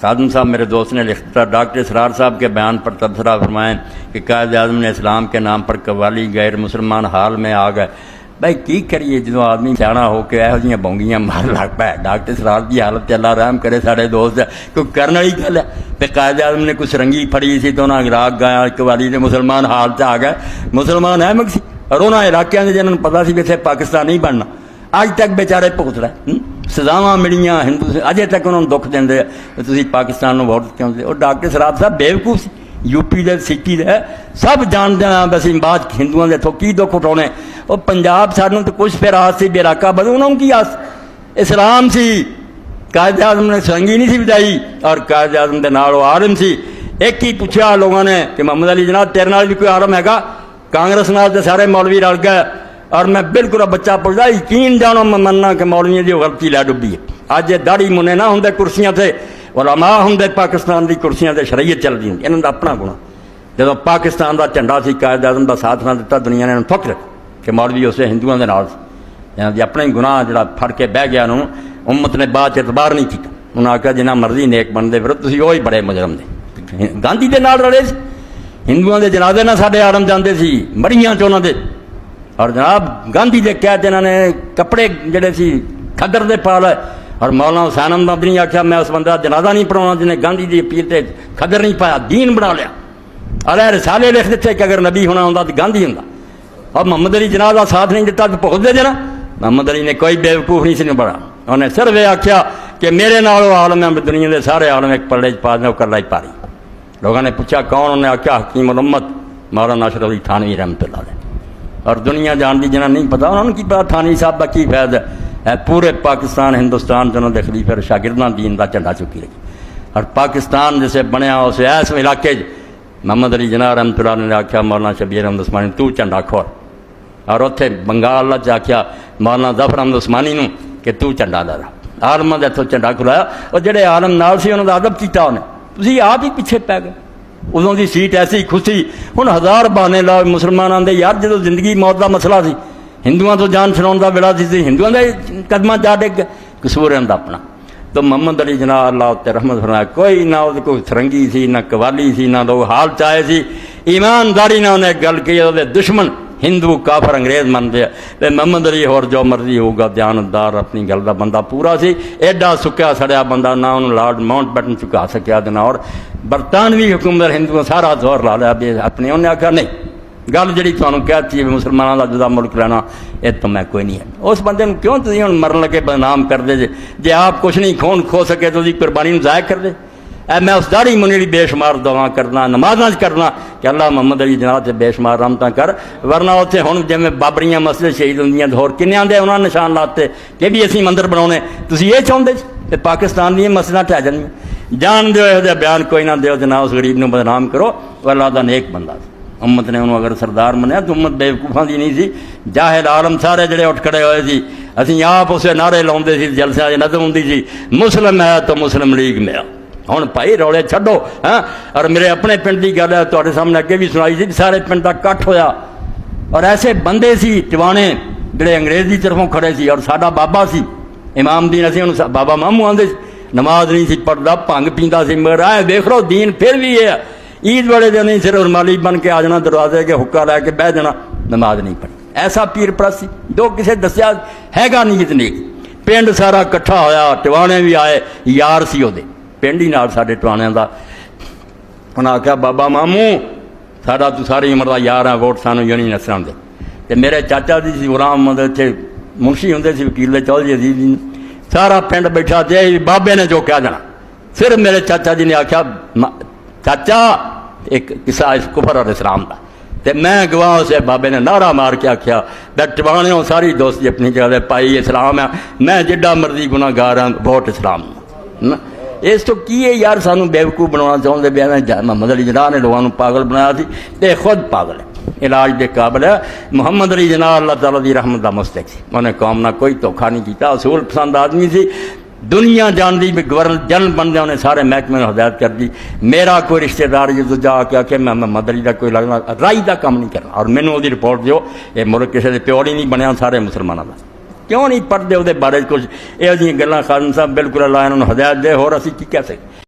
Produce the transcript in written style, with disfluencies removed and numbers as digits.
आजम साहब मेरे दोस्त ने लिखा, डॉक्टर इसरार साहब के बयान पर तबसरा फरमाएं कि कायद आज़म ने इस्लाम के नाम पर कव्वाली गैर मुसलमान हाल में आ गए। भाई की करिए जो आदमी सियाणा होकर यहो जी बौंगियां मार लग पाया। डॉक्टर इसरार की हालत अल्लाह रहम करे साढ़े दोस्त है कोई करने वाली गल है। तो कायद आज़म ने कोई सरंगी फड़ी सी तो उन्हें राग गाया कव्वाली ने मुसलमान हाल च आ गए। मुसलमान अहमक सी और उन्होंने इलाकों के जिन्होंने पता सी भी इतने पाकिस्तान नहीं बनना, अज तक बेचारे भुगत रहे सजावां मिलियां हिंदू अजे तक उन्होंने दुख देंदे तुसीं पाकिस्तान नूं वोट क्यों दे। और डॉक्टर इसरार साहब बेवकूफ सी, यूपी के सिटी दे सब जानते हैं बस बाद हिंदुओं के इतों की दुख उठाने। और पंजाब सानूं तो कुछ फिर आस सी बेराका बदू उन्होंने की आस इस्लाम सी। कायद आज़म ने सरंगी नहीं सी बजाई और कायद आज़म के नाल आलम सी। एक ही पूछा लोगों ने कि मोहम्मद अली जनाब तेरे नाल भी कोई आलम हैगा? कांग्रेस नाल तो सारे मौलवी रल गए। और मैं बिल्कुल बच्चा पुछदा यकीन जानो मैं मनना कि मौलवियों की गलती लै डुब्बी है। अज दाड़ी मुने ना होंदे कुर्सियां से उलमा होंदे पाकिस्तान की कुर्सियां से शरीयत चलती होंदी। इन्हों का अपना गुणा जो पाकिस्तान का झंडा सी कायद आज़म का साथ ना दिता दुनिया ने फख्र कि मौलवी उस हिंदुओं के नाल इन्हों की अपने गुनाह जो फड़ के बह गया उम्मत ने बाद एतबार नहीं किया। उन्हें आख्या जिन्ना मर्जी नेक बनते फिर तुम वही बड़े मुजरम दे। गांधी के नाल रले हिंदुओं के जनाजे ना साढ़े आलम जाते सी मरियां च उन्होंने। और जनाब गांधी के कहते इन्होंने कपड़े जड़े सी खदर दे पा लाए। और मौलाना हुसैन अहमद ने आख्या मैं उस बंदा जनाजा नहीं पढ़ाना जिन्हें गांधी की अपील से खदर नहीं पाया, दीन बना लिया। अरे रिसाले लिख दिते कि अगर नबी होना होंदा तो गांधी होंदा। और मोहम्मद अली जनाब का साथ नहीं दिता तो भुगतते जना। मोहम्मद अली ने कोई बेवकूफ नहीं सी बड़ा। उन्हें सिर्फ यह आख्या कि मेरे नाल आलम है दुनिया के सारे आलम एक पल्ले पा दें कर लाई पारी। लोगों ने पूछा कौन? उन्हें आख्या हकीम उम्मत मौलाना अशरफ अली थानवी रहमतुल्लाह। और दुनिया जानती जिन्हें नहीं पता उन्होंने की पता थानवी साहब का की फैद है। पूरे पाकिस्तान हिंदुस्तान उन्होंने खलीफे और शागिर्दां दीन का झंडा चुकी रही। और पाकिस्तान जैसे बनया उस ऐस इलाके मोहम्मद अली जना रहमतुल्लाह ने आख्या मौलाना शबीर अहमद उस्मानी तू झंडा खोर। और उत्थे बंगाल च आख्या मौलाना जफर अहमद उस्मानी कि तू झंडा ला रहा। आलमां दे इत्थों झंडा खुलाया और जेडे आलम नाल सी उन्होंने अदब किया। उन्हें तुसीं आप ही पिछे पै गए। उदों की सीट ऐसी खुशी हुण हज़ार बहाने ला मुसलमान आंदे यार जो जिंदगी मौत का मसला सी हिंदुओं तो जान छुड़ाउण दा वेला सी हिंदुओं के कदमां जा डिग गए। कसूर इन्हां दा अपना। तो मोहम्मद अली जना अल्लाह उत्ते रहमत फरमाए कोई ना उहदे कोई सरंगी सी ना कवाली सी ना लोग हाल चाहे सी। ईमानदारी ना उन्हें गल की उहदे दुश्मन हिंदू काफर अंग्रेज मनते हैं। मोहम्मद अली होर जो मर्जी होगा ध्यानदार अपनी गल का बंदा पूरा सी। एडा सुक्या सड़िया बंदा ना उन्होंने लॉर्ड माउंटबेटन चुका सकिया ना और बरतानवी हुकूमत हिंदुओं सारा जोर ला लिया भी अपने। उन्हें आख्या नहीं गल जी तुहानूं कहती मुसलमानों का जुदा मुल्क लेना ये तो मैं कोई नहीं है। उस बंदे नूं क्यों तुसीं हुण मरन लगे बदनाम करदे जे आप कुछ नहीं खून खो सके तो कुर्बानी नूं ज़ाहिर करदे। मैं उस दाड़ी मुनी की बेशुमार दुआ करना नमाज़ां करना कि अल्लाह मोहम्मद अली जनाब से बेशुमार रहमतां कर। वरना उत्थे हुण जिवें बाबरियां मस्जिद शहीद होंदियां होर किन्ने दे उन्होंने निशान लाते कि भी असीं मंदिर बनाने। तुसीं ये चाहुंदे ते पाकिस्तान दी मस्जिदां ढह जाणियां। जान दिओ इहो जिहा बयान कोई ना दिओ जनाब उस गरीब नूं बदनाम करो। अल्लाह दा नेक बंदा सी। उम्मत ने उन्होंने अगर सरदार मनिया तो उम्मत बेवकूफां दी नहीं सी। जाहिल आलम सारे जिहड़े उठ खड़े होए सी असीं आप उसे नारे लाउंदे सी जलसियां च नज़म हुंदी सी मुस्लिम है तो मुस्लिम लीग में हुण भाई रौले छड्डो। हाँ और मेरे अपने पिंड की गल है तुहाडे सामने अगे भी सुनाई सी सारे पिंड का इकट्ठ होया। और ऐसे बंदे सी टिवाणे जिहड़े अंग्रेज की तरफों खड़े सी। और साडा बाबा सी इमाम दीन असीं उहनूं बाबा मामू आंदे नमाज नहीं सी पढ़दा भंग पींदा सी मगर आए देख लो दीन फिर भी ये ईद वाले दिन नहीं सिर्फ माली बन के आ जाना दरवाजे के हुक्का लैके बह जाना नमाज नहीं पढ़ी। ऐसा पीर प्रस्त जो किसी दसिया हैगा नहीं जितनी पिंड सारा इकट्ठा होया टिवाणे भी आए यार सी ओदे पिंड ही नाल साडे टिवाणियां दा। उन्हें आख्या बाबा मामू साडा तू सारी उम्र का यार है वोट सानू यूं नहीं नसण दे। ते मेरे चाचा जी सी गुलाम अहमद इत्थे मुंशी हुंदे सी वकील दे चौधरी अजीज जी सारा पिंड बैठा ते बाबे ने जो कह देना। सिर्फ मेरे चाचा जी ने आख्या चाचा एक किस्सा इस कुफर और इस्लाम का ते मैं गवाह उस बाबे ने नारा मार के आख्या टिवाणियों सारी दोस्ती अपनी जगह पाई इस्लाम है मैं जिड्डा मर्जी गुनाहगार हाँ वोट इस्लाम। इस तो की है यार सानू बेवकूफ़ बनाना चाहते भी मोहम्मद अली जना ने लोगों को पागल बनाया सी ते खुद पागल है इलाज के काबिल है। मोहम्मद अली जना अल्लाह ताला दी रहमत दा मुस्तहिक सी। उन्हें कौम ना कोई धोखा नहीं किया असूल पसंद आदमी सी। दुनिया जानती भी गवर्नर जनरल बन गया उन्हें सारे महकमे में हदायत कर दी। मेरा कोई रिश्तेदार जो जाके आके मैं मोहम्मद अली का कोई लगना राई का काम नहीं करना और मैनू वो रिपोर्ट दो ये मुल्क किसी के प्योर ही नहीं बनया सारे मुसलमानों का क्यों नहीं पढ़ते वो बारे कुछ यह गल्लां खालिद साहब बिल्कुल अल्लाह इन्होंने हदायत दे होर असीं की कह सकते।